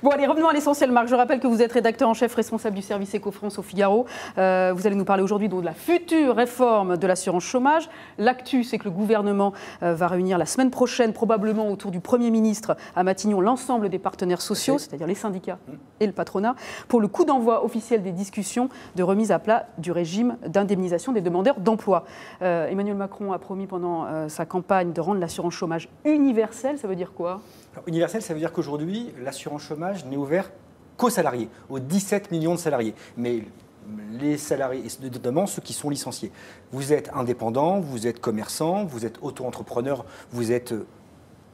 Bon, allez, revenons à l'essentiel, Marc. Je rappelle que vous êtes rédacteur en chef responsable du service Éco-France au Figaro. Vous allez nous parler aujourd'hui de la future réforme de l'assurance chômage. L'actu, c'est que le gouvernement va réunir la semaine prochaine, probablement autour du Premier ministre à Matignon, l'ensemble des partenaires sociaux, c'est-à-dire les syndicats et le patronat, pour le coup d'envoi officiel des discussions de remise à plat du régime d'indemnisation des demandeurs d'emploi. Emmanuel Macron a promis pendant sa campagne de rendre l'assurance chômage universelle. Ça veut dire quoi ? Alors, universelle, ça veut dire qu'aujourd'hui, l'assurance chômage n'est ouverte qu'aux salariés, aux 17 millions de salariés. Mais les salariés, et notamment ceux qui sont licenciés. Vous êtes indépendant, vous êtes commerçant, vous êtes auto-entrepreneur, vous êtes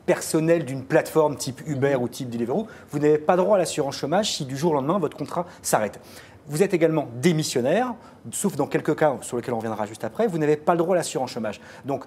personnel d'une plateforme type Uber ou type Deliveroo, vous n'avez pas droit à l'assurance chômage si du jour au lendemain, votre contrat s'arrête. Vous êtes également démissionnaire, sauf dans quelques cas sur lesquels on reviendra juste après, vous n'avez pas le droit à l'assurance chômage. Donc,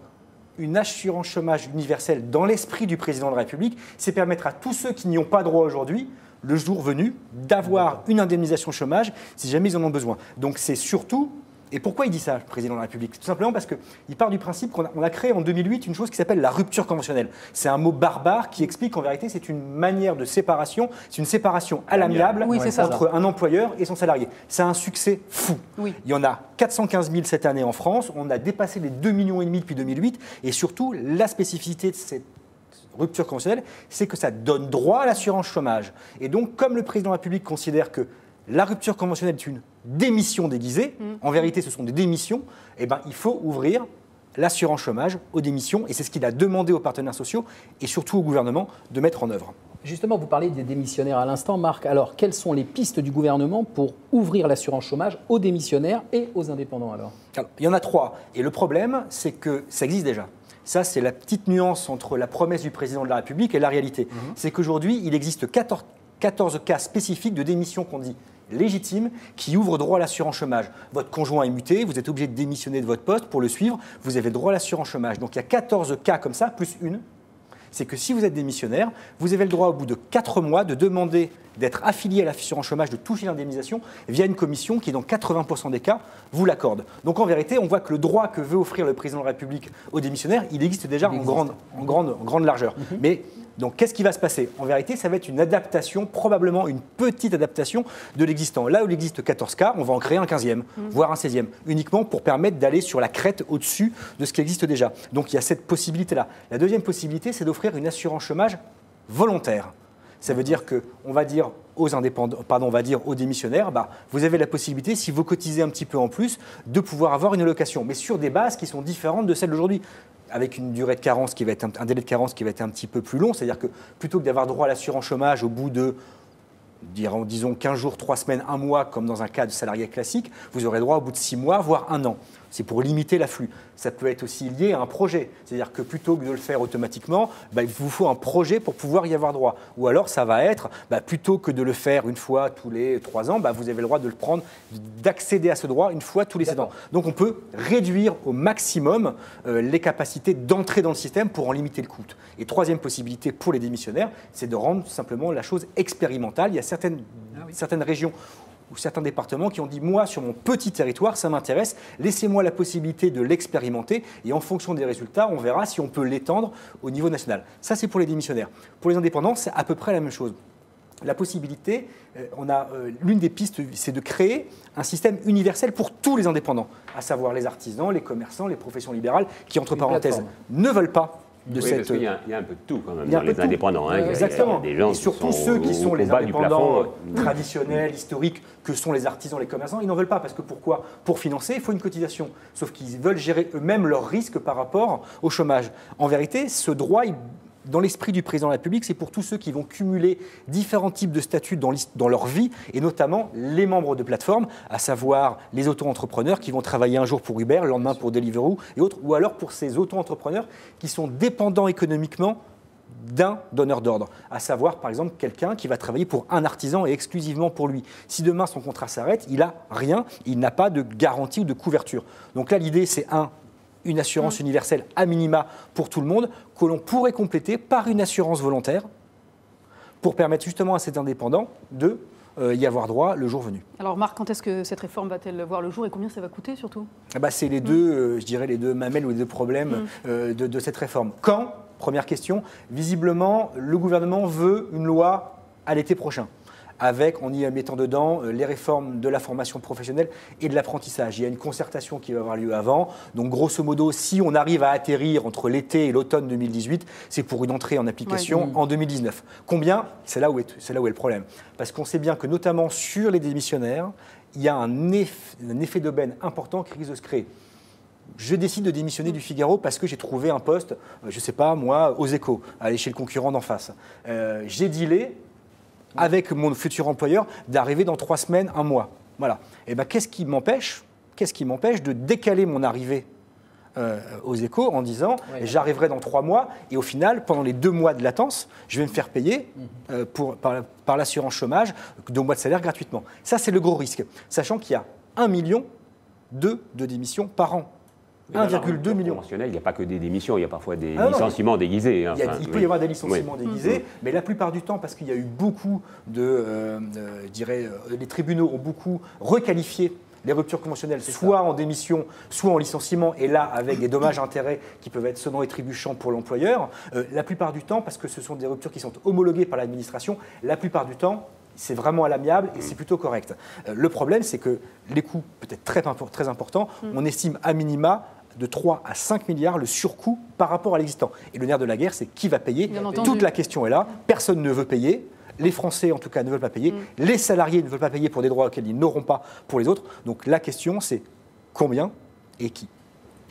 une assurance chômage universelle dans l'esprit du président de la République, c'est permettre à tous ceux qui n'y ont pas droit aujourd'hui, le jour venu, d'avoir une indemnisation chômage si jamais ils en ont besoin. Donc c'est surtout, et pourquoi il dit ça, le président de la République ? Tout simplement parce qu'il part du principe qu'on a créé en 2008 une chose qui s'appelle la rupture conventionnelle. C'est un mot barbare qui explique qu'en vérité c'est une manière de séparation, c'est une séparation à l'amiable entre un employeur et son salarié. C'est un succès fou. Oui. Il y en a 415 000 cette année en France, on a dépassé les 2,5 millions depuis 2008 et surtout la spécificité de cette rupture conventionnelle, c'est que ça donne droit à l'assurance chômage. Et donc comme le président de la République considère que la rupture conventionnelle est une démission déguisée, en vérité ce sont des démissions, eh ben, il faut ouvrir l'assurance chômage aux démissions et c'est ce qu'il a demandé aux partenaires sociaux et surtout au gouvernement de mettre en œuvre. Justement, vous parlez des démissionnaires à l'instant, Marc. Alors, quelles sont les pistes du gouvernement pour ouvrir l'assurance chômage aux démissionnaires et aux indépendants alors ? Alors, il y en a 3 et le problème c'est que ça existe déjà. Ça, c'est la petite nuance entre la promesse du président de la République et la réalité. C'est qu'aujourd'hui, il existe 14 cas spécifiques de démission qu'on dit légitimes qui ouvrent droit à l'assurance chômage. Votre conjoint est muté, vous êtes obligé de démissionner de votre poste pour le suivre, vous avez droit à l'assurance chômage. Donc il y a 14 cas comme ça, plus une. C'est que si vous êtes démissionnaire, vous avez le droit au bout de 4 mois de demander d'être affilié à l'assurance chômage, de toucher l'indemnisation via une commission qui, dans 80% des cas, vous l'accorde. Donc en vérité, on voit que le droit que veut offrir le président de la République aux démissionnaires, il existe déjà en grande largeur. Mais donc qu'est-ce qui va se passer ? En vérité, ça va être une adaptation, probablement une petite adaptation de l'existant. Là où il existe 14 cas, on va en créer un 15e, voire un 16e, uniquement pour permettre d'aller sur la crête au-dessus de ce qui existe déjà. Donc il y a cette possibilité-là. La deuxième possibilité, c'est d'offrir une assurance chômage volontaire. Ça veut dire qu'on va dire aux indépendants, on va dire aux démissionnaires, vous avez la possibilité, si vous cotisez un petit peu en plus, de pouvoir avoir une allocation, mais sur des bases qui sont différentes de celles d'aujourd'hui, avec une durée de carence qui va être un délai de carence qui va être un petit peu plus long, c'est-à-dire que plutôt que d'avoir droit à l'assurance chômage au bout de disons 15 jours, 3 semaines, 1 mois, comme dans un cas de salarié classique, vous aurez droit au bout de 6 mois, voire 1 an. C'est pour limiter l'afflux. Ça peut être aussi lié à un projet. C'est-à-dire que plutôt que de le faire automatiquement, il vous faut un projet pour pouvoir y avoir droit. Ou alors, ça va être, plutôt que de le faire une fois tous les 3 ans, vous avez le droit de le prendre, d'accéder à ce droit une fois tous les 7 ans. Donc, on peut réduire au maximum les capacités d'entrer dans le système pour en limiter le coût. Et troisième possibilité pour les démissionnaires, c'est de rendre simplement la chose expérimentale. Il y a certaines régions ou certains départements qui ont dit « moi, sur mon petit territoire, ça m'intéresse, laissez-moi la possibilité de l'expérimenter et en fonction des résultats, on verra si on peut l'étendre au niveau national ». Ça, c'est pour les démissionnaires. Pour les indépendants, c'est à peu près la même chose. La possibilité, l'une des pistes, c'est de créer un système universel pour tous les indépendants, à savoir les artisans, les commerçants, les professions libérales, qui, entre parenthèses, ne veulent pas de cette... parce qu'il y a un peu de tout quand même dans les indépendants. Exactement. Il y a des gens et surtout ceux qui sont les indépendants traditionnels, historiques, que sont les artisans, les commerçants, ils n'en veulent pas. Parce que pourquoi ? Pour financer, il faut une cotisation. Sauf qu'ils veulent gérer eux-mêmes leurs risques par rapport au chômage. En vérité, ce droit, dans l'esprit du président de la République, c'est pour tous ceux qui vont cumuler différents types de statuts dans leur vie, et notamment les membres de plateformes, à savoir les auto-entrepreneurs qui vont travailler un jour pour Uber, le lendemain pour Deliveroo et autres, ou alors pour ces auto-entrepreneurs qui sont dépendants économiquement d'un donneur d'ordre, à savoir par exemple quelqu'un qui va travailler pour un artisan et exclusivement pour lui. Si demain son contrat s'arrête, il n'a rien, il n'a pas de garantie ou de couverture. Donc là, l'idée, c'est une assurance universelle à minima pour tout le monde, que l'on pourrait compléter par une assurance volontaire pour permettre justement à ces indépendants de y avoir droit le jour venu. Alors Marc, quand est-ce que cette réforme va-t-elle voir le jour et combien ça va coûter surtout ? C'est les deux, je dirais les deux mamelles ou les deux problèmes de cette réforme. Quand ? Première question. Visiblement, le gouvernement veut une loi à l'été prochain, avec, en y mettant dedans les réformes de la formation professionnelle et de l'apprentissage. Il y a une concertation qui va avoir lieu avant. Donc, grosso modo, si on arrive à atterrir entre l'été et l'automne 2018, c'est pour une entrée en application en 2019. Combien? C'est là où est le problème. Parce qu'on sait bien que, notamment sur les démissionnaires, il y a un effet d'aubaine important qui risque de se créer. Je décide de démissionner du Figaro parce que j'ai trouvé un poste, je ne sais pas, moi, aux Échos, aller chez le concurrent d'en face. J'ai dealé avec mon futur employeur d'arriver dans 3 semaines, 1 mois. Voilà. Et ben, qu'est-ce qui m'empêche de décaler mon arrivée aux Échos en disant j'arriverai dans 3 mois et au final, pendant les 2 mois de latence, je vais me faire payer par l'assurance chômage 2 mois de salaire gratuitement. Ça, c'est le gros risque. Sachant qu'il y a 1,2 million de démissions par an. 1,2 million. Il n'y a pas que des démissions, il y a parfois des licenciements déguisés. Hein, il peut y avoir des licenciements déguisés, mais la plupart du temps, parce qu'il y a eu beaucoup les tribunaux ont beaucoup requalifié les ruptures conventionnelles, soit en démission, soit en licenciement, et là, avec des dommages-intérêts qui peuvent être sonnants et trébuchants pour l'employeur. La plupart du temps, parce que ce sont des ruptures qui sont homologuées par l'administration, la plupart du temps, c'est vraiment à l'amiable et c'est plutôt correct. Le problème, c'est que les coûts, peut-être très importants, on estime à minima de 3 à 5 milliards le surcoût par rapport à l'existant. Et le nerf de la guerre, c'est qui va payer? Toute la question est là. Personne ne veut payer. Les Français, en tout cas, ne veulent pas payer. Les salariés ne veulent pas payer pour des droits auxquels ils n'auront pas pour les autres. Donc la question, c'est combien et qui?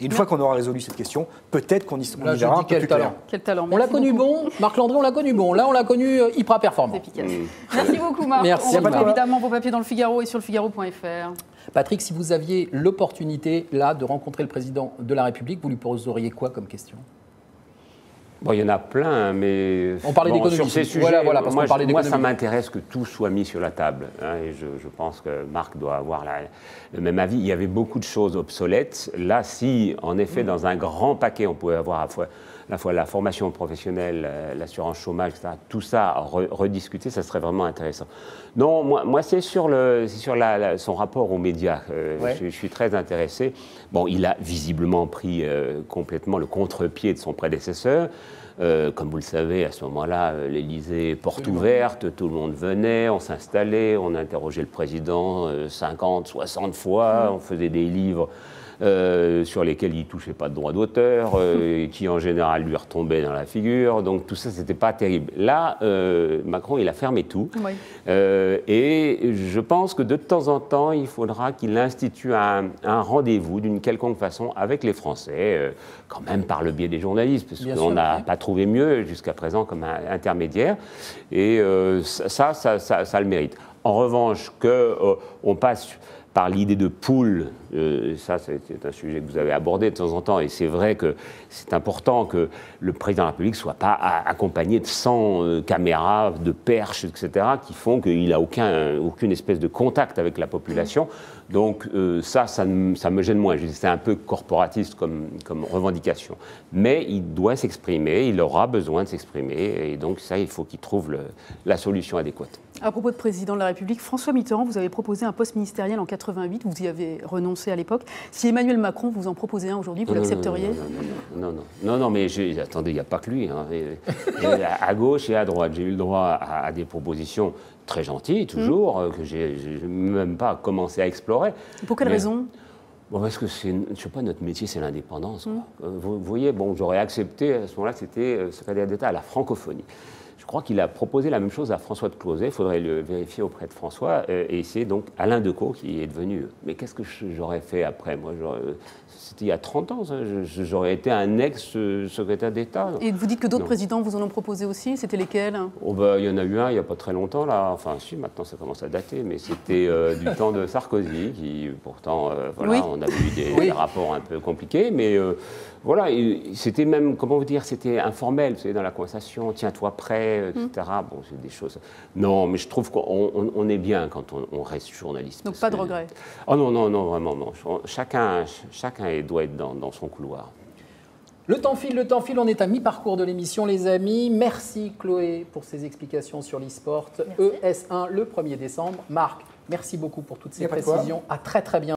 Et une fois qu'on aura résolu cette question, peut-être qu'on y verra un peu plus clair. Quel talent. On l'a connu bon, Marc Landry, on l'a connu bon. Là, on l'a connu hyper performant. Efficace. Merci beaucoup, Marc. Merci. On retrouve évidemment vos papiers dans le Figaro et sur lefigaro.fr. Patrick, si vous aviez l'opportunité, là, de rencontrer le président de la République, vous lui poseriez quoi comme question? Bon, il y en a plein, mais on parlait d'économie. Sur ces sujets, moi, ça m'intéresse que tout soit mis sur la table. Hein, et je pense que Marc doit avoir le même avis. Il y avait beaucoup de choses obsolètes. Là, si, en effet, dans un grand paquet, on pouvait avoir à la fois la formation professionnelle, l'assurance chômage, etc., tout ça rediscuter, ça serait vraiment intéressant. Non, moi c'est sur son rapport aux médias. Je suis très intéressé. Bon, il a visiblement pris complètement le contre-pied de son prédécesseur. Comme vous le savez, à ce moment-là, l'Élysée porte ouverte, tout le monde venait, on s'installait, on interrogeait le président 50, 60 fois, on faisait des livres sur lesquels il ne touchait pas de droit d'auteur, qui en général lui retombaient dans la figure. Donc tout ça, c'était pas terrible. Là, Macron, il a fermé tout. Oui. Et je pense que de temps en temps, il faudra qu'il institue un rendez-vous d'une quelconque façon avec les Français, quand même par le biais des journalistes, parce qu'on n'a pas trouvé mieux jusqu'à présent comme intermédiaire. Et ça le mérite. En revanche, qu'on passe par l'idée de pool, ça c'est un sujet que vous avez abordé de temps en temps, et c'est vrai que c'est important que le président de la République ne soit pas accompagné de 100 caméras, de perches, etc., qui font qu'il n'a aucune espèce de contact avec la population. Donc ça me gêne moins. C'est un peu corporatiste comme revendication. Mais il doit s'exprimer, il aura besoin de s'exprimer, et donc ça, il faut qu'il trouve la solution adéquate. À propos de président de la République, François Mitterrand, vous avez proposé un poste ministériel en 88, vous y avez renoncé à l'époque. Si Emmanuel Macron vous en proposait un aujourd'hui, vous l'accepteriez? Non, mais attendez, il n'y a pas que lui. Hein. À gauche et à droite, j'ai eu le droit à des propositions très gentilles, toujours, que je n'ai même pas commencé à explorer. Pour quelle raison? Bon, parce que je sais pas, notre métier, c'est l'indépendance. Vous voyez, bon, j'aurais accepté à ce moment-là que c'était secrétaire d'État à la francophonie. Je crois qu'il a proposé la même chose à François de Closet, il faudrait le vérifier auprès de François, et c'est donc Alain Decaux qui est devenu. Mais qu'est-ce que j'aurais fait après? Moi, c'était il y a 30 ans, ça. J'aurais été un ex-secrétaire d'État. Et vous dites que d'autres présidents vous en ont proposé aussi, c'était lesquels? Il y en a eu un il n'y a pas très longtemps, là. Enfin, si, maintenant ça commence à dater, mais c'était du temps de Sarkozy, qui pourtant, on a eu des rapports un peu compliqués, mais voilà, c'était même, comment vous dire, c'était informel, vous savez, dans la conversation, tiens-toi prêt, etc. Bon, c'est des choses. Non, mais je trouve qu'on est bien quand on reste journaliste. Donc pas de regret? Oh non, vraiment, non. Chacun doit être dans son couloir. Le temps file, on est à mi-parcours de l'émission, les amis. Merci Chloé pour ces explications sur l'e-sport. ES1 le 1er décembre. Marc, merci beaucoup pour toutes ces précisions. À très bientôt.